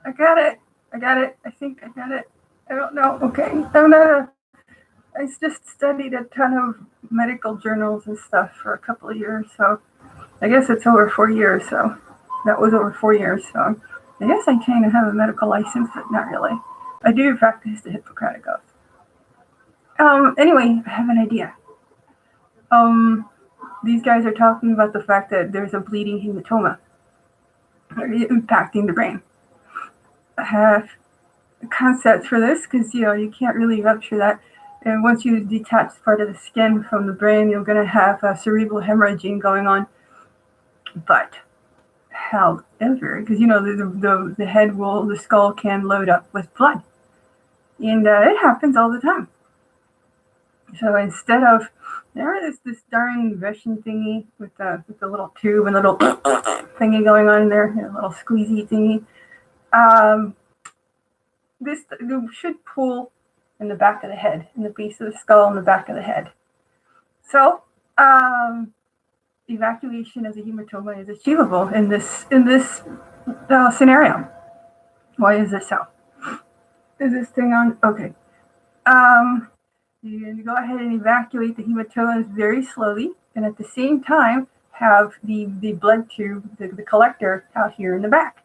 I got it. I got it. I think I got it. I don't know. Okay. I just studied a ton of medical journals and stuff for a couple of years. So I guess it's over 4 years. So that was over 4 years. So I guess I kind of have a medical license, but not really. I do practice the Hippocratic Oath. Anyway, I have an idea. Um, these guys are talking about the fact that there's a bleeding hematoma impacting the brain. I have concepts for this because you can't really rupture that. And once you detach part of the skin from the brain, you're going to have cerebral hemorrhaging going on. But however, because the head the skull can load up with blood, and it happens all the time. So instead of there is this darn Russian thingy with the little tube and little thingy going on in there, a little squeezy thingy. Um, this should pull in the back of the head, in the base of the skull, in the back of the head. So evacuation of the hematoma is achievable in this scenario. Why is this so? Is this thing on? Okay. You go ahead and evacuate the hematomas very slowly, and at the same time have the blood tube, the collector out here in the back.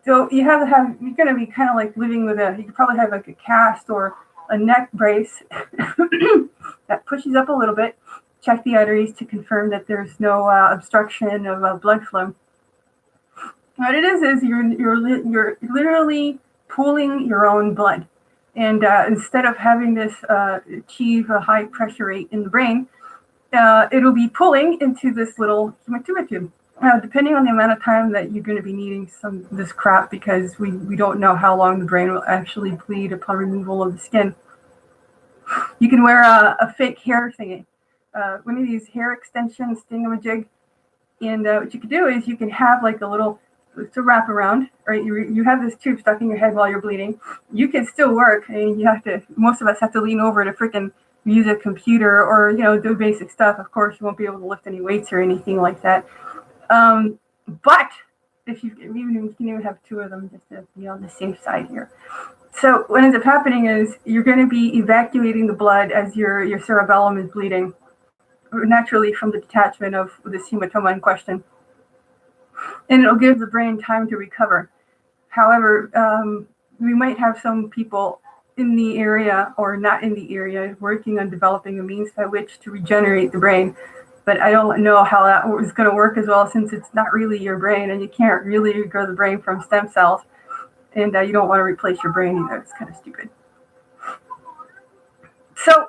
So you're going to be kind of like living with you could probably have like a cast or a neck brace that pushes up a little bit. Check the arteries to confirm that there's no obstruction of blood flow. What it is you're literally pooling your own blood. And instead of having this achieve a high pressure rate in the brain, it'll be pulling into this little hematoma tube. Depending on the amount of time that you're going to be needing some of this crap, because we don't know how long the brain will actually bleed upon removal of the skin. You can wear a fake hair thingy, one of these hair extensions thingamajig, and what you can do is you can have like a little to wrap around, right? You have this tube stuck in your head while you're bleeding. You can still work, and most of us have to lean over to freaking use a computer or do basic stuff. Of course, you won't be able to lift any weights or anything like that. But if you can even have two of them just to be on the safe side here. So what ends up happening is you're going to be evacuating the blood as your cerebellum is bleeding naturally from the detachment of this hematoma in question. And it'll give the brain time to recover. However, we might have some people in the area or not in the area working on developing a means by which to regenerate the brain. But I don't know how that is going to work as well, since it's not really your brain and you can't really regrow the brain from stem cells. And you don't want to replace your brain either. It's kind of stupid. So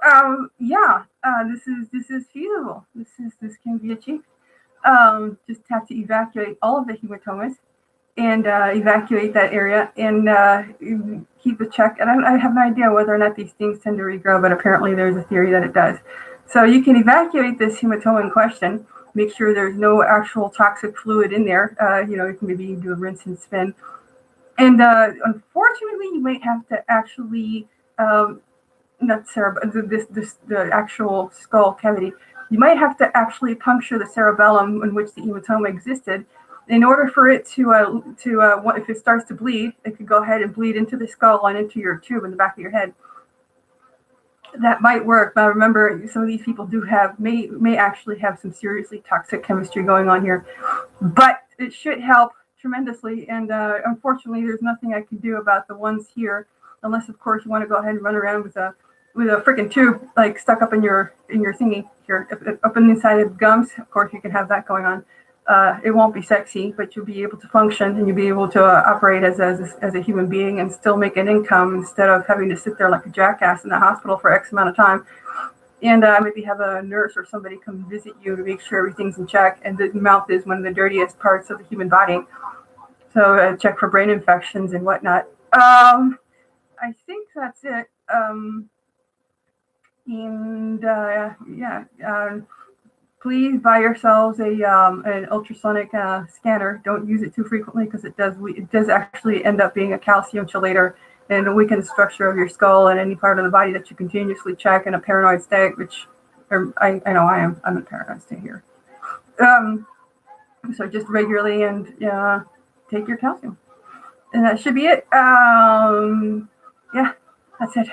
this is feasible. This can be achieved. Just have to evacuate all of the hematomas and evacuate that area and keep a check. And I have no idea whether or not these things tend to regrow, but apparently there's a theory that it does. So you can evacuate this hematoma in question, make sure there's no actual toxic fluid in there. You can maybe do a rinse and spin. And unfortunately, you might have to actually, the actual skull cavity, you might have to actually puncture the cerebellum in which the hematoma existed. In order for it to if it starts to bleed, it could go ahead and bleed into the skull and into your tube in the back of your head. That might work, but remember, some of these people may actually have some seriously toxic chemistry going on here. But it should help tremendously, and unfortunately, there's nothing I can do about the ones here, unless, of course, you want to go ahead and run around with a freaking tube like stuck up in your thingy here, up in the inside of the gums. Of course, you can have that going on. It won't be sexy, but you'll be able to function and you'll be able to operate as a human being and still make an income instead of having to sit there like a jackass in the hospital for X amount of time. And maybe have a nurse or somebody come visit you to make sure everything's in check. And the mouth is one of the dirtiest parts of the human body. So check for brain infections and whatnot. I think that's it. Please buy yourselves an ultrasonic scanner. Don't use it too frequently because it does actually end up being a calcium chelator and weaken the structure of your skull and any part of the body that you continuously check in a paranoid state, which I know I am. I'm in a paranoid state here. So just regularly and take your calcium. And that should be it. Yeah, that's it.